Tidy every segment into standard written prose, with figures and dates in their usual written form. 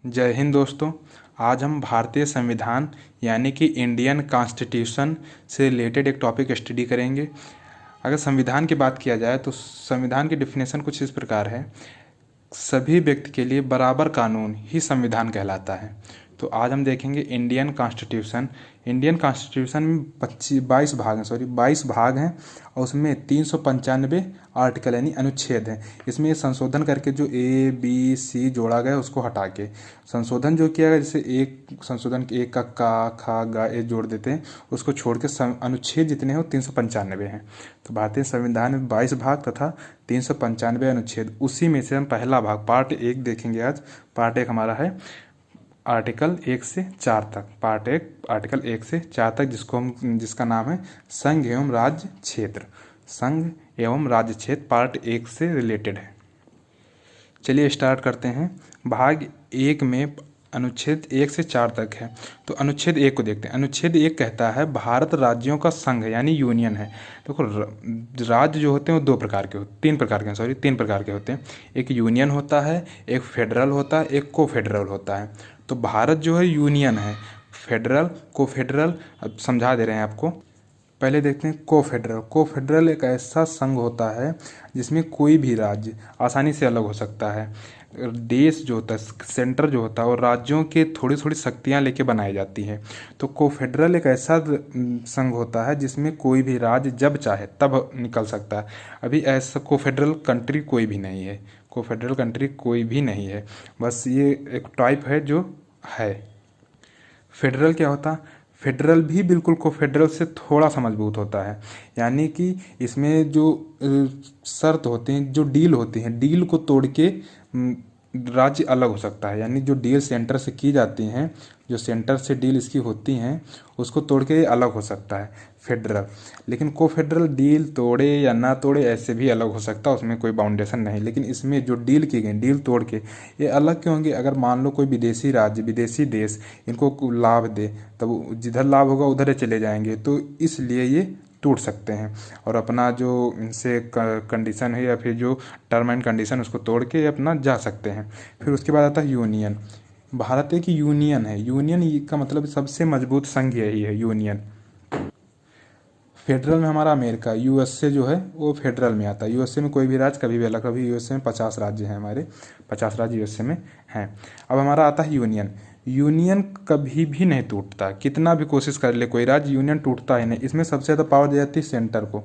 जय हिंद दोस्तों। आज हम भारतीय संविधान यानी कि इंडियन कॉन्स्टिट्यूशन से रिलेटेड एक टॉपिक स्टडी करेंगे। अगर संविधान की बात किया जाए तो संविधान की डिफिनेशन कुछ इस प्रकार है। सभी व्यक्ति के लिए बराबर कानून ही संविधान कहलाता है। तो आज हम देखेंगे इंडियन कॉन्स्टिट्यूशन। इंडियन कॉन्स्टिट्यूशन में 22 भाग हैं और उसमें 395 आर्टिकल यानी अनुच्छेद हैं। इसमें ये संशोधन करके जो ए बी सी जोड़ा गया उसको हटा के संशोधन जो किया गया, जैसे एक संशोधन के एक का खा गा ए जोड़ देते हैं, उसको छोड़ के अनुच्छेद जितने हैं वो 395 हैं। तो भारतीय संविधान में 22 भाग तथा 395 अनुच्छेद। उसी में से हम पहला भाग पार्ट 1 देखेंगे आज। पार्ट 1 हमारा है आर्टिकल 1 से 4 तक। पार्ट 1 आर्टिकल 1 से 4 तक, जिसका नाम है संघ एवं राज्य क्षेत्र। संघ एवं राज्य क्षेत्र पार्ट 1 से रिलेटेड है। चलिए स्टार्ट करते हैं। भाग 1 में अनुच्छेद 1 से 4 तक है। तो अनुच्छेद 1 को देखते हैं। अनुच्छेद 1 कहता है भारत राज्यों का संघ यानी यूनियन है। देखो, राज्य जो होते हैं वो तीन प्रकार के होते हैं। एक यूनियन होता है, एक फेडरल होता है, एक को फेडरल होता है। तो भारत जो है यूनियन है। फेडरल, को फेडरल अब समझा दे रहे हैं आपको। पहले देखते हैं को फेडरल एक ऐसा संघ होता है जिसमें कोई भी राज्य आसानी से अलग हो सकता है। देश जो होता है, सेंटर जो होता है, और राज्यों के थोड़ी थोड़ी शक्तियां लेके बनाई जाती हैं। तो को फेडरल एक ऐसा संघ होता है जिसमें कोई भी राज्य जब चाहे तब निकल सकता है। अभी ऐसा को फेडरल कंट्री कोई भी नहीं है। को फेडरल कंट्री कोई भी नहीं है, बस ये एक टाइप है जो है। फेडरल क्या होता है? फेडरल भी बिल्कुल को फेडरल से थोड़ा सा मजबूत होता है। यानी कि इसमें जो शर्त होते हैं, जो डील होती हैं, डील को तोड़ के राज्य अलग हो सकता है। यानी जो डील सेंटर से की जाती हैं, जो सेंटर से डील इसकी होती हैं, उसको तोड़ के अलग हो सकता है फेडरल। लेकिन को फेडरल डील तोड़े या ना तोड़े ऐसे भी अलग हो सकता है, उसमें कोई बाउंडेशन नहीं। लेकिन इसमें जो डील की गई, डील तोड़ के ये अलग क्यों होंगे? अगर मान लो कोई विदेशी राज्य, विदेशी देश इनको लाभ दे, तब जिधर लाभ होगा उधर ही चले जाएंगे। तो इसलिए ये टूट सकते हैं और अपना जो इनसे कंडीशन है या फिर जो टर्म एंड कंडीशन उसको तोड़ के अपना जा सकते हैं। फिर उसके बाद आता है यूनियन। भारत एक यूनियन है। यूनियन का मतलब सबसे मजबूत संघ यही है, यूनियन। फेडरल में हमारा अमेरिका, यूएसए जो है वो फेडरल में आता है। यूएसए में कोई भी राज्य कभी भी अलग, कभी यूएसए में 50 राज्य हैं, हमारे 50 राज्य यूएसए में हैं। अब हमारा आता है यूनियन। यूनियन कभी भी नहीं टूटता, कितना भी कोशिश कर ले कोई राज्य, यूनियन टूटता ही नहीं। इसमें सबसे ज़्यादा पावर दी जाती है सेंटर को।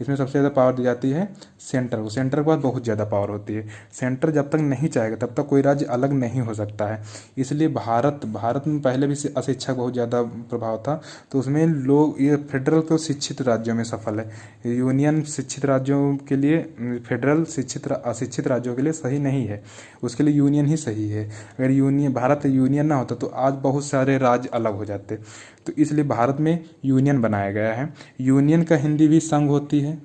इसमें सबसे ज़्यादा पावर दी जाती है सेंटर को। सेंटर के पास बहुत ज़्यादा पावर होती है। सेंटर जब तक नहीं चाहेगा तब तक कोई राज्य अलग नहीं हो सकता है। इसलिए भारत में पहले भी अशिक्षा बहुत ज़्यादा प्रभाव था, तो उसमें लोग ये फेडरल तो शिक्षित राज्यों में सफल है। यूनियन शिक्षित राज्यों के लिए, फेडरल अशिक्षित राज्यों के लिए सही नहीं है। उसके लिए यूनियन ही सही है। अगर भारत यूनियन ना होता तो आज बहुत सारे राज्य अलग हो जाते। तो इसलिए भारत में यूनियन बनाया गया है। यूनियन का हिंदी भी संघ होती है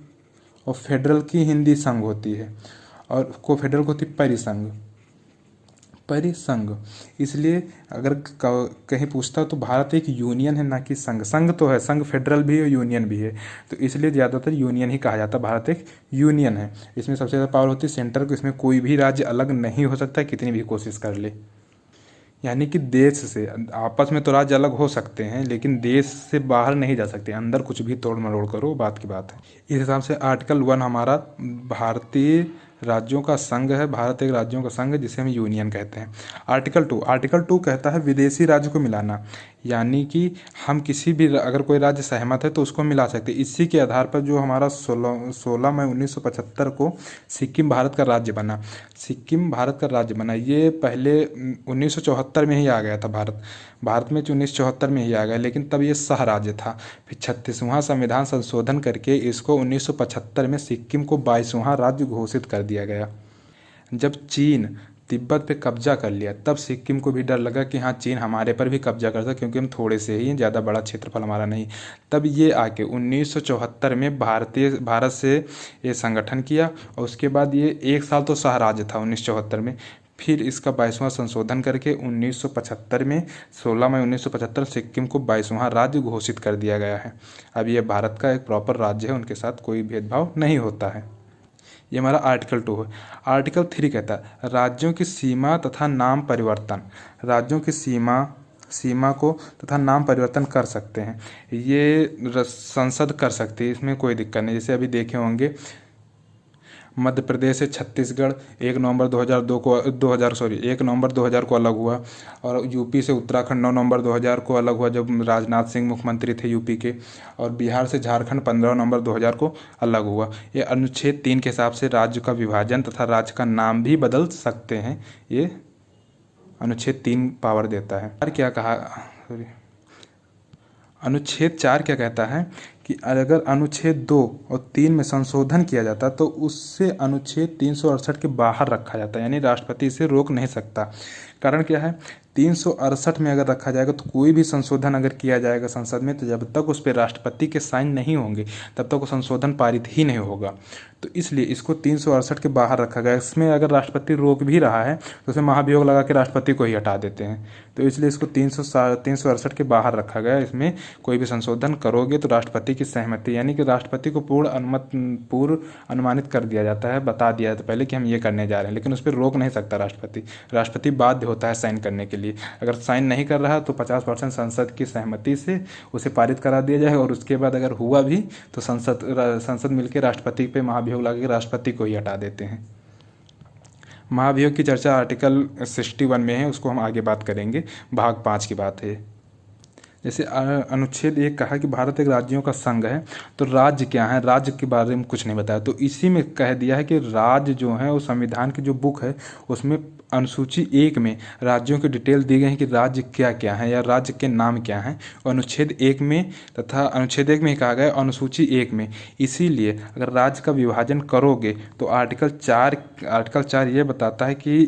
और फेडरल की हिंदी संघ होती है, और को फेडरल को होती परिसंघ। इसलिए अगर कहीं पूछता तो भारत एक यूनियन है, ना कि संघ। संघ तो है, संघ फेडरल भी है, यूनियन भी है। तो इसलिए ज़्यादातर यूनियन ही कहा जाता है। भारत एक यूनियन है। इसमें सबसे ज़्यादा पावर होती है सेंटर को। इसमें कोई भी राज्य अलग नहीं हो सकता, कितनी भी कोशिश कर ले। यानी कि देश से, आपस में तो राज्य अलग हो सकते हैं लेकिन देश से बाहर नहीं जा सकते। अंदर कुछ भी तोड़ मरोड़ करो, बात की बात है। इस हिसाब से आर्टिकल 1 हमारा भारतीय राज्यों का संघ है। भारत एक राज्यों का संघ है जिसे हम यूनियन कहते हैं। आर्टिकल 2 कहता है विदेशी राज्य को मिलाना। यानी कि हम किसी भी, अगर कोई राज्य सहमत है तो उसको मिला सकते हैं। इसी के आधार पर जो हमारा 16 मई 1975 को सिक्किम भारत का राज्य बना। सिक्किम भारत का राज्य बना। ये पहले 1974 में ही आ गया था। भारत में 1974 में ही आ गया, लेकिन तब ये सह राज्य था। फिर 36वां संविधान संशोधन करके इसको 1975 में सिक्किम को 22वां राज्य घोषित कर दिया गया। जब चीन तिब्बत पे कब्जा कर लिया तब सिक्किम को भी डर लगा कि हाँ, चीन हमारे पर भी कब्जा करता, क्योंकि हम थोड़े से ही, ज़्यादा बड़ा क्षेत्रफल हमारा नहीं। तब ये आके 1974 में भारत से ये संगठन किया, और उसके बाद ये 1 साल तो सह राज्य था 1974 में। फिर इसका 22वां संशोधन करके 1975 में 16 मई 1975 सिक्किम को 22वां राज्य घोषित कर दिया गया है। अब ये भारत का एक प्रॉपर राज्य है, उनके साथ कोई भेदभाव नहीं होता है। ये हमारा आर्टिकल 2 है। आर्टिकल 3 कहता है राज्यों की सीमा तथा नाम परिवर्तन। राज्यों की सीमा को तथा नाम परिवर्तन कर सकते हैं, ये संसद कर सकती है, इसमें कोई दिक्कत नहीं। जैसे अभी देखे होंगे मध्य प्रदेश से छत्तीसगढ़ 1 नवंबर 2002 को 1 नवंबर 2000 को अलग हुआ, और यूपी से उत्तराखंड 9 नवंबर 2000 को अलग हुआ जब राजनाथ सिंह मुख्यमंत्री थे यूपी के, और बिहार से झारखंड 15 नवंबर 2000 को अलग हुआ। ये अनुच्छेद 3 के हिसाब से राज्य का विभाजन तथा राज्य का नाम भी बदल सकते हैं, ये अनुच्छेद 3 पावर देता है। और क्या कहा, सॉरी, अनुच्छेद 4 क्या कहता है कि अगर अनुच्छेद 2 और 3 में संशोधन किया जाता तो उससे अनुच्छेद 368 के बाहर रखा जाता, यानी राष्ट्रपति इसे रोक नहीं सकता। कारण क्या है, 368 में अगर रखा जाएगा तो कोई भी संशोधन अगर किया जाएगा संसद में तो जब तक उस पर राष्ट्रपति के साइन नहीं होंगे तब तक वो संशोधन पारित ही नहीं होगा। तो इसलिए इसको 368 के बाहर रखा गया। इसमें अगर राष्ट्रपति रोक भी रहा है तो उसमें महाभियोग लगा के राष्ट्रपति को ही हटा देते हैं, तो इसलिए इसको 368 के बाहर रखा गया। इसमें कोई भी संशोधन करोगे तो राष्ट्रपति की सहमति, यानी कि राष्ट्रपति को पूर्व अनुमानित कर दिया जाता है, बता दिया जाता है पहले कि हम ये करने जा रहे हैं, लेकिन उस पर रोक नहीं सकता राष्ट्रपति बाध्य होता है साइन करने के लिए। अगर साइन नहीं कर रहा तो 50% संसद की सहमति से उसे पारित करा दिया जाए, और उसके बाद अगर हुआ भी तो संसद मिलकर राष्ट्रपति पे महाभियोग लगा के राष्ट्रपति को ही हटा देते हैं। महाभियोग की चर्चा आर्टिकल 61 में है, उसको हम आगे बात करेंगे, भाग 5 की बात है। जैसे अनुच्छेद 1 कहा कि भारत एक राज्यों का संघ है, तो राज्य क्या है, राज्य के बारे में कुछ नहीं बताया, तो इसी में कह दिया है कि राज्य जो है वो संविधान की जो बुक है उसमें अनुसूची 1 में राज्यों की डिटेल दी गई है कि राज्य क्या क्या है या राज्य के नाम क्या हैं, अनुच्छेद 1 में तथा अनुच्छेद 1 में ही कहा गया अनुसूची 1 में। इसीलिए अगर राज्य का विभाजन करोगे तो आर्टिकल 4 ये बताता है कि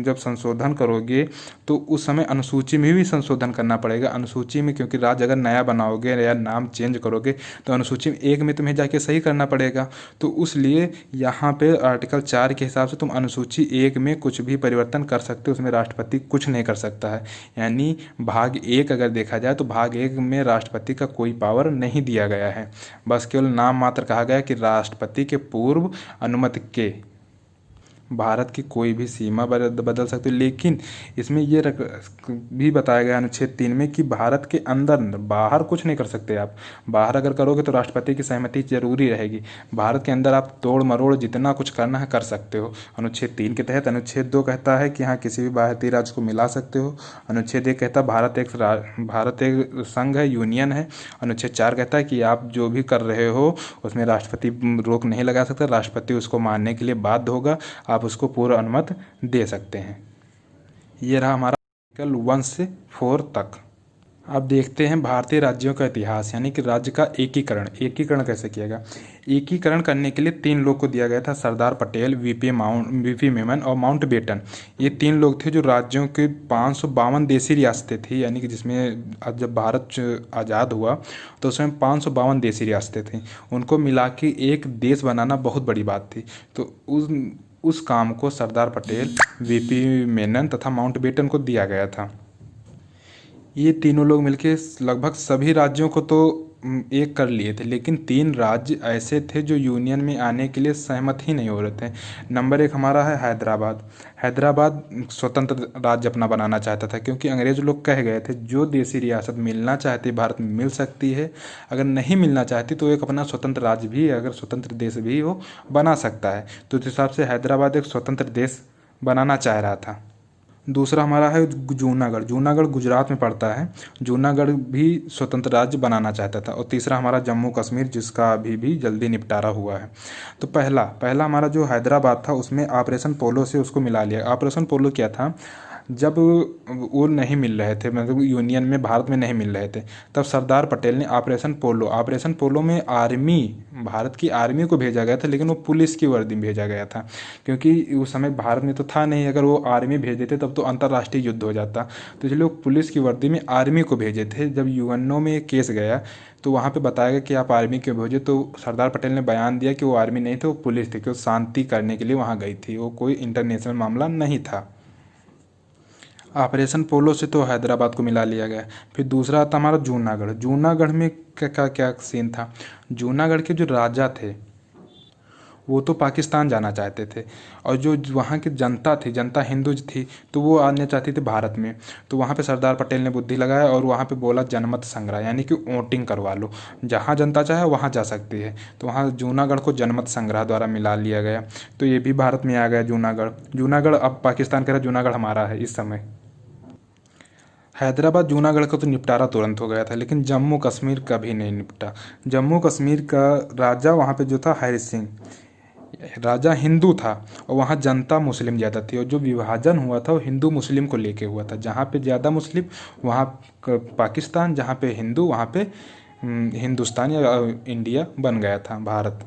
जब संशोधन करोगे तो उस समय अनुसूची में भी संशोधन करना पड़ेगा। अनुसूची में क्योंकि राज्य अगर नया बनाओगे या नाम चेंज करोगे तो अनुसूची 1 में तुम्हें जाके सही करना पड़ेगा, तो इसलिए यहाँ पे आर्टिकल 4 के हिसाब से तुम अनुसूची 1 में कुछ भी परिवर्तन कर सकते हो, उसमें राष्ट्रपति कुछ नहीं कर सकता है। यानी भाग 1 अगर देखा जाए तो भाग 1 में राष्ट्रपति का कोई पावर नहीं दिया गया है, बस केवल नाम मात्र कहा गया कि राष्ट्रपति के पूर्व अनुमति के भारत की कोई भी सीमा बदल सकते हो। लेकिन इसमें ये भी बताया गया अनुच्छेद 3 में कि भारत के अंदर बाहर कुछ नहीं कर सकते आप। बाहर अगर करोगे तो राष्ट्रपति की सहमति जरूरी रहेगी। भारत के अंदर आप तोड़ मरोड़ जितना कुछ करना है कर सकते हो अनुच्छेद 3 के तहत। अनुच्छेद 2 कहता है कि हाँ किसी भी भारतीय राज्य को मिला सकते हो। अनुच्छेद 1 कहता है भारत एक संघ है, यूनियन है। अनुच्छेद 4 कहता है कि आप जो भी कर रहे हो उसमें राष्ट्रपति रोक नहीं लगा सकता, राष्ट्रपति उसको मानने के लिए बाध्य होगा, आप उसको पूर्ण अनुमति दे सकते हैं। ये रहा हमारा आर्टिकल 1 से 4 तक। अब देखते हैं भारतीय राज्यों का इतिहास, यानी कि राज्य का एकीकरण कैसे किया गया। एकीकरण करने के लिए 3 लोग को दिया गया था, सरदार पटेल, वीपी मेमन और माउंटबेटन। ये 3 लोग थे जो राज्यों के 552 देशी रियासतें थी, यानी कि जिसमें जब भारत आज़ाद हुआ तो उसमें 552 देशी रियासतें थी, उनको मिला के एक देश बनाना बहुत बड़ी बात थी। तो उस काम को सरदार पटेल, वीपी मेनन तथा माउंटबेटन को दिया गया था। ये तीनों लोग मिलके लगभग सभी राज्यों को तो एक कर लिए थे, लेकिन 3 राज्य ऐसे थे जो यूनियन में आने के लिए सहमत ही नहीं हो रहे थे। नंबर 1 हमारा है हैदराबाद स्वतंत्र राज्य अपना बनाना चाहता था, क्योंकि अंग्रेज लोग कह गए थे जो देशी रियासत मिलना चाहती भारत में मिल सकती है, अगर नहीं मिलना चाहती तो एक अपना स्वतंत्र राज्य भी, अगर स्वतंत्र देश भी हो बना सकता है। तो इस हिसाब से हैदराबाद एक स्वतंत्र देश बनाना चाह रहा था। दूसरा हमारा है जूनागढ़ गुजरात में पड़ता है, जूनागढ़ भी स्वतंत्र राज्य बनाना चाहता था। और तीसरा हमारा जम्मू कश्मीर, जिसका अभी भी जल्दी निपटारा हुआ है। तो पहला हमारा जो हैदराबाद था उसमें ऑपरेशन पोलो से उसको मिला लिया। ऑपरेशन पोलो क्या था, जब वो नहीं मिल रहे थे, मतलब यूनियन में भारत में नहीं मिल रहे थे, तब सरदार पटेल ने ऑपरेशन पोलो में भारत की आर्मी को भेजा गया था, लेकिन वो पुलिस की वर्दी में भेजा गया था, क्योंकि उस समय भारत में तो था नहीं। अगर वो आर्मी भेज देते तब तो अंतर्राष्ट्रीय युद्ध हो जाता, तो इसलिए वो पुलिस की वर्दी में आर्मी को भेजे थे। जब यूएनओ में एक केस गया तो वहाँ पे बताया गया कि आप आर्मी क्यों भेजे, तो सरदार पटेल ने बयान दिया कि वो आर्मी नहीं थे, वो पुलिस थी, कि वो शांति करने के लिए वहाँ गई थी, वो कोई इंटरनेशनल मामला नहीं था। ऑपरेशन पोलो से तो हैदराबाद को मिला लिया गया। फिर दूसरा था हमारा जूनागढ़ में क्या सीन था। जूनागढ़ के जो राजा थे वो तो पाकिस्तान जाना चाहते थे, और जो वहाँ की जनता थी, जनता हिंदू थी, तो वो आना चाहती थी भारत में। तो वहाँ पे सरदार पटेल ने बुद्धि लगाया और वहाँ पे बोला जनमत संग्रह, यानी कि वोटिंग करवा लो, जहाँ जनता चाहे वहाँ जा सकती है। तो वहाँ जूनागढ़ को जनमत संग्रह द्वारा मिला लिया गया, तो ये भी भारत में आ गया जूनागढ़। जूनागढ़ अब पाकिस्तान कह रहा है जूनागढ़ हमारा है इस समय। हैदराबाद जूनागढ़ का तो निपटारा तुरंत हो गया था, लेकिन जम्मू कश्मीर कभी नहीं निपटा। जम्मू कश्मीर का राजा वहाँ पे जो था हरि सिंह, राजा हिंदू था और वहाँ जनता मुस्लिम ज़्यादा थी, और जो विभाजन हुआ था वो हिंदू मुस्लिम को लेके हुआ था। जहाँ पे ज़्यादा मुस्लिम वहाँ पाकिस्तान, जहाँ पे हिंदू वहाँ पे हिंदुस्तान या इंडिया बन गया था भारत।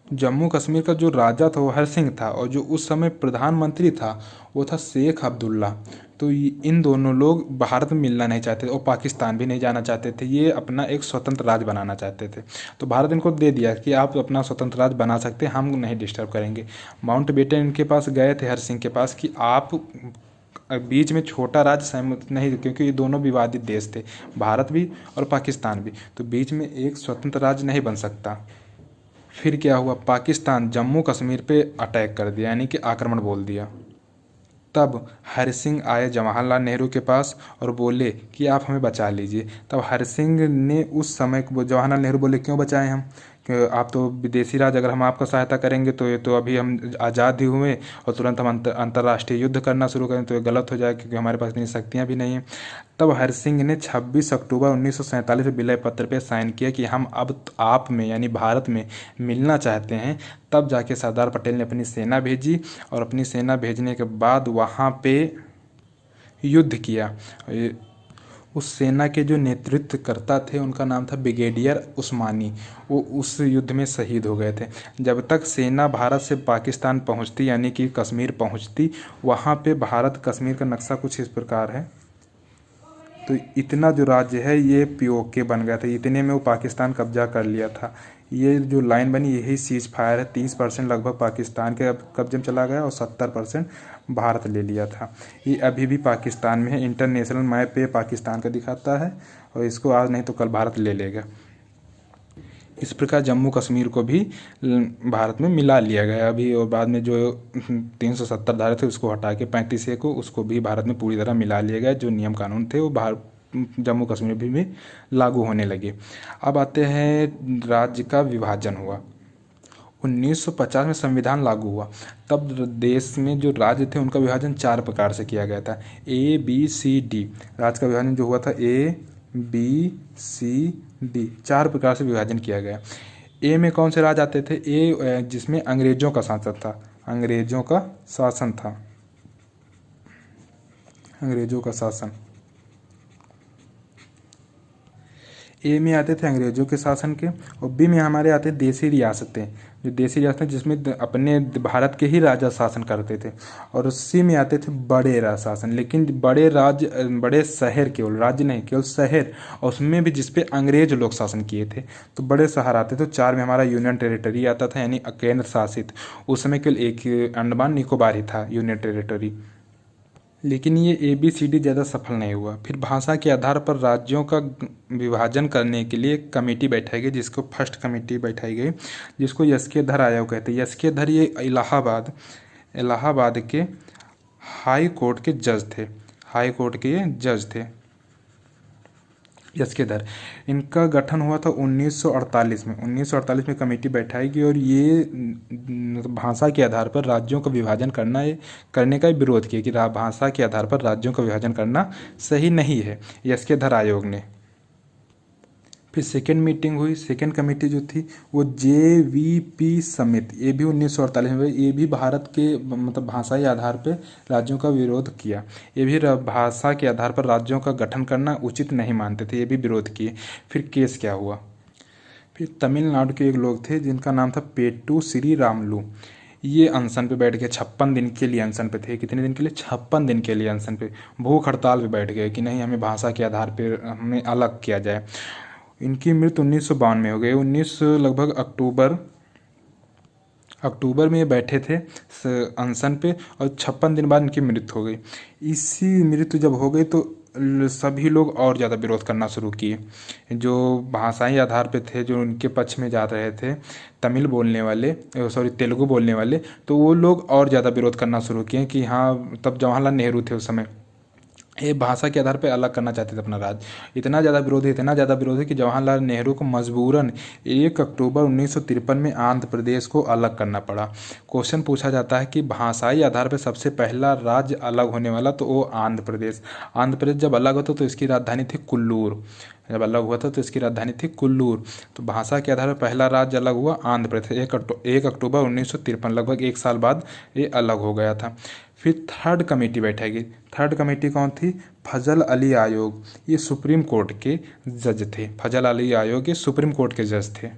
जम्मू कश्मीर का जो राजा था वो हर सिंह था, और जो उस समय प्रधानमंत्री था वो था शेख अब्दुल्ला। तो इन दोनों लोग भारत में मिलना नहीं चाहते और पाकिस्तान भी नहीं जाना चाहते थे, ये अपना एक स्वतंत्र राज्य बनाना चाहते थे। तो भारत इनको दे दिया कि आप अपना स्वतंत्र राज्य बना सकते हैं, हम नहीं डिस्टर्ब करेंगे। माउंट बेटन इनके पास गए थे हर सिंह के पास कि आप बीच में छोटा राज्य सहमत नहीं, क्योंकि ये दोनों विवादित देश थे, भारत भी और पाकिस्तान भी, तो बीच में एक स्वतंत्र राज्य नहीं बन सकता। फिर क्या हुआ, पाकिस्तान जम्मू कश्मीर पे अटैक कर दिया, यानी कि आक्रमण बोल दिया। तब हरि सिंह आए जवाहरलाल नेहरू के पास और बोले कि आप हमें बचा लीजिए। तब हरि सिंह ने उस समय जवाहरलाल नेहरू बोले क्यों बचाएं हम, कि आप तो विदेशी राज, अगर हम आपका सहायता करेंगे तो ये तो अभी हम आज़ाद ही हुए और तुरंत हम अंतर्राष्ट्रीय युद्ध करना शुरू करें तो ये गलत हो जाएगा, क्योंकि हमारे पास इतनी शक्तियाँ भी नहीं हैं। तब हरि सिंह ने 26 अक्टूबर 1947 में विलय पत्र पे साइन किया कि हम अब आप में यानी भारत में मिलना चाहते हैं। तब जाके सरदार पटेल ने अपनी सेना भेजी, और अपनी सेना भेजने के बाद वहाँ पे युद्ध किया। उस सेना के जो नेतृत्व करता थे उनका नाम था ब्रिगेडियर उस्मानी, वो उस युद्ध में शहीद हो गए थे। जब तक सेना भारत से पाकिस्तान पहुंचती यानी कि कश्मीर पहुंचती, वहाँ पे भारत कश्मीर का नक्शा कुछ इस प्रकार है। तो इतना जो राज्य है ये पीओके बन गया था, इतने में वो पाकिस्तान कब्जा कर लिया था। ये जो लाइन बनी यही सीज फायर है, 30% लगभग पाकिस्तान के कब्जे में चला गया और 70% भारत ले लिया था। ये अभी भी पाकिस्तान में है, इंटरनेशनल मैप पे पाकिस्तान का दिखाता है, और इसको आज नहीं तो कल भारत ले लेगा। इस प्रकार जम्मू कश्मीर को भी भारत में मिला लिया गया अभी, और बाद में जो 370 धारा थे उसको हटा के 35A को उसको भी भारत में पूरी तरह मिला लिया गया। जो नियम कानून थे वो जम्मू कश्मीर भी लागू होने लगे। अब आते हैं राज्य का विभाजन हुआ। 1950 में संविधान लागू हुआ, तब देश में जो राज्य थे उनका विभाजन 4 प्रकार से किया गया था। ABCD राज्य का विभाजन जो हुआ था, ABCD 4 प्रकार से विभाजन किया गया। ए में कौन से राज्य आते थे, ए जिसमें अंग्रेजों का शासन था, अंग्रेजों का शासन था, अंग्रेजों का शासन। ए में आते थे अंग्रेजों के शासन के, और बी में हमारे आते देसी रियासतें, जो देसी रियासतें जिसमें अपने भारत के ही राजा शासन करते थे, और सी में आते थे बड़े राज शासन, लेकिन बड़े राज्य बड़े शहर, केवल राज्य नहीं केवल शहर, और उसमें भी जिसपे अंग्रेज लोग शासन किए थे, तो बड़े शहर आते थे। तो 4 में हमारा यूनियन टेरिटरी आता था, यानी केंद्र शासित। उस समय केवल एक अंडमान निकोबार ही था यूनियन टेरिटरी, लेकिन ये ABCD ज़्यादा सफल नहीं हुआ। फिर भाषा के आधार पर राज्यों का विभाजन करने के लिए एक कमेटी बैठाई गई, जिसको फर्स्ट कमेटी बैठाई गई, जिसको यस्के धर आयोग कहते हैं। यस्के धर ये इलाहाबाद के हाई कोर्ट के जज थे, हाई कोर्ट के ये जज थे यस्के धर। इनका गठन हुआ था 1948 में। 1948 में कमेटी बैठाई गई, और ये भाषा के आधार पर राज्यों का विभाजन करने का विरोध किया कि भाषा के आधार पर राज्यों का विभाजन करना सही नहीं है, यस्के धर आयोग ने। फिर सेकेंड मीटिंग हुई, सेकेंड कमेटी जो थी वो JVP समिति, ये भी 1948 में हुई। ये भी भारत के मतलब भाषाई आधार पर राज्यों का विरोध किया। ये भी भाषा के आधार पर राज्यों का गठन करना उचित नहीं मानते थे, ये भी विरोध किए। फिर केस क्या हुआ, फिर तमिलनाडु के एक लोग थे जिनका नाम था पेट्टू श्री रामलू। ये अनशन पे बैठ गए, 56 दिन के लिए अनशन पे थे। कितने दिन के लिए, 56 दिन के लिए अनशन पे, भूख हड़ताल पे बैठ गए कि नहीं हमें भाषा के आधार पर हमें अलग किया जाए। इनकी मृत्यु 1952 में हो गई। 19 लगभग अक्टूबर में ये बैठे थे अनशन पे, और 56 दिन बाद इनकी मृत्यु हो गई। इसी मृत्यु जब हो गई तो सभी लोग और ज़्यादा विरोध करना शुरू किए। जो भाषाई आधार पे थे, जो उनके पक्ष में जा रहे थे, तमिल बोलने वाले, सॉरी तेलुगु बोलने वाले, तो वो लोग और ज़्यादा विरोध करना शुरू किए कि हाँ, तब जवाहरलाल नेहरू थे उस समय, ये भाषा के आधार पे अलग करना चाहते थे अपना राज्य। इतना ज़्यादा विरोध है कि जवाहरलाल नेहरू को मजबूरन 1 अक्टूबर 1953 में आंध्र प्रदेश को अलग करना पड़ा। क्वेश्चन पूछा जाता है कि भाषाई आधार पर सबसे पहला राज्य अलग होने वाला, तो वो आंध्र प्रदेश। आंध्र प्रदेश जब अलग होता तो इसकी राजधानी थी कुल्लूर। जब अलग हुआ था तो इसकी राजधानी थी कुल्लूर। तो भाषा के आधार पर पहला राज्य अलग हुआ आंध्र प्रदेश 1 अक्टूबर 1953, लगभग 1 साल बाद ये अलग हो गया था। फिर थर्ड कमेटी बैठेगी। थर्ड कमेटी कौन थी? फजल अली आयोग। ये सुप्रीम कोर्ट के जज थे। फजल अली आयोग ये सुप्रीम कोर्ट के जज थे।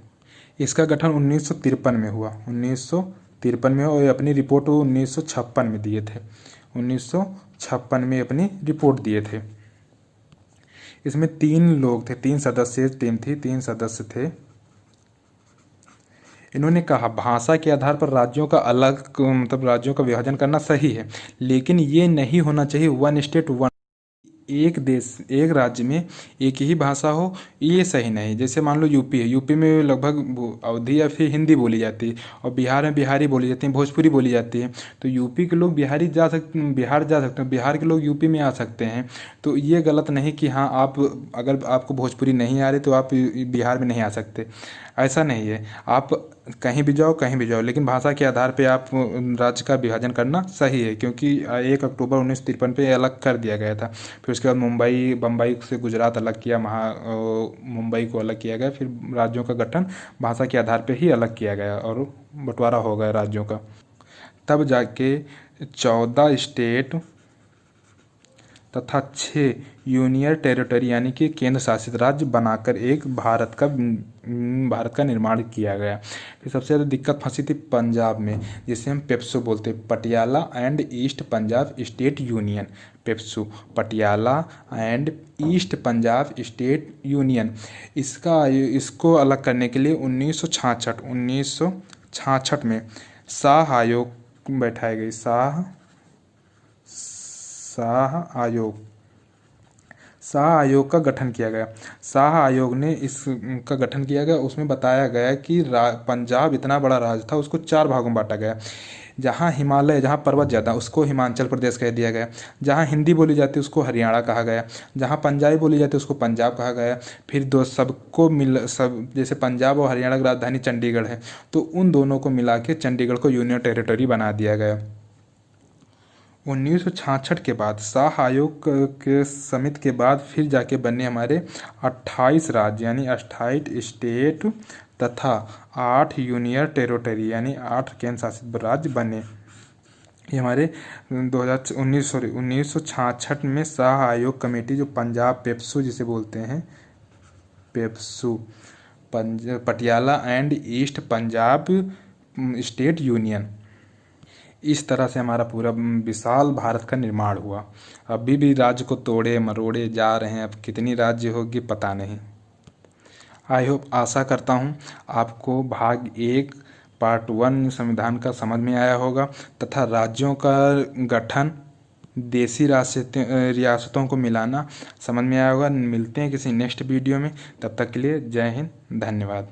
इसका गठन 1953 में हुआ। 1953 में, और अपनी रिपोर्ट वो 1956 में दिए थे। 1956 में अपनी रिपोर्ट दिए थे। इसमें 3 लोग थे, 3 सदस्यीय टीम थी, 3 सदस्य थे। इन्होंने कहा भाषा के आधार पर राज्यों का अलग, मतलब राज्यों का विभाजन करना सही है, लेकिन ये नहीं होना चाहिए वन स्टेट वन, एक देश एक राज्य में एक ही भाषा हो, ये सही नहीं। जैसे मान लो यूपी है, यूपी में लगभग अवधी या फिर हिंदी बोली जाती है, और बिहार में बिहारी बोली जाती है, भोजपुरी बोली जाती है। तो यूपी के लोग बिहार जा सकते हैं, बिहार के लोग यूपी में आ सकते हैं। तो ये गलत नहीं कि हाँ, आप अगर आपको भोजपुरी नहीं आ रही तो आप बिहार में नहीं आ सकते, ऐसा नहीं है। आप कहीं भी जाओ, लेकिन भाषा के आधार पे आप राज्य का विभाजन करना सही है, क्योंकि 1 अक्टूबर 1953 पे अलग कर दिया गया था। फिर उसके बाद बम्बई से गुजरात अलग किया, मुंबई को अलग किया गया। फिर राज्यों का गठन भाषा के आधार पे ही अलग किया गया और बंटवारा हो गया राज्यों का। तब जाके 14 स्टेट तथा 6 यूनियन टेरिटरी यानी कि केंद्र शासित राज्य बनाकर एक भारत का निर्माण किया गया। फिर सबसे ज़्यादा दिक्कत फंसी थी पंजाब में, जिसे हम पेप्सू बोलते हैं, Patiala and east Punjab state union. PEPSU, Patiala and east Punjab state union. इसको अलग करने के लिए 1966 में शाह आयोग बैठाए गए। शाह आयोग का गठन किया गया। शाह आयोग ने इसका गठन किया गया। उसमें बताया गया कि पंजाब इतना बड़ा राज्य था, उसको 4 भागों में बांटा गया। जहाँ पर्वत ज़्यादा उसको हिमाचल प्रदेश कह दिया गया। जहाँ हिंदी बोली जाती है उसको हरियाणा कहा गया। जहाँ पंजाबी बोली जाती है उसको पंजाब कहा गया। फिर जैसे पंजाब और हरियाणा की राजधानी चंडीगढ़ है, तो उन दोनों को मिला के चंडीगढ़ को यूनियन टेरिटरी बना दिया गया। 1966 के बाद शाह आयोग के समिति के बाद फिर जाके बने हमारे 28 राज्य यानी 28 स्टेट तथा 8 यूनियन टेरिटरी यानी 8 केंद्र शासित राज्य बने। ये हमारे 1966 में शाह आयोग कमेटी, जो पंजाब पेप्सू जिसे बोलते हैं, PEPSU Patiala and east Punjab state union, इस तरह से हमारा पूरा विशाल भारत का निर्माण हुआ। अभी भी राज्य को तोड़े मरोड़े जा रहे हैं, अब कितनी राज्य होगी पता नहीं। आई होप, आशा करता हूँ आपको भाग 1 पार्ट 1 संविधान का समझ में आया होगा, तथा राज्यों का गठन, देसी रियासतों को मिलाना समझ में आया होगा। मिलते हैं किसी नेक्स्ट वीडियो में, तब तक के लिए जय हिंद, धन्यवाद।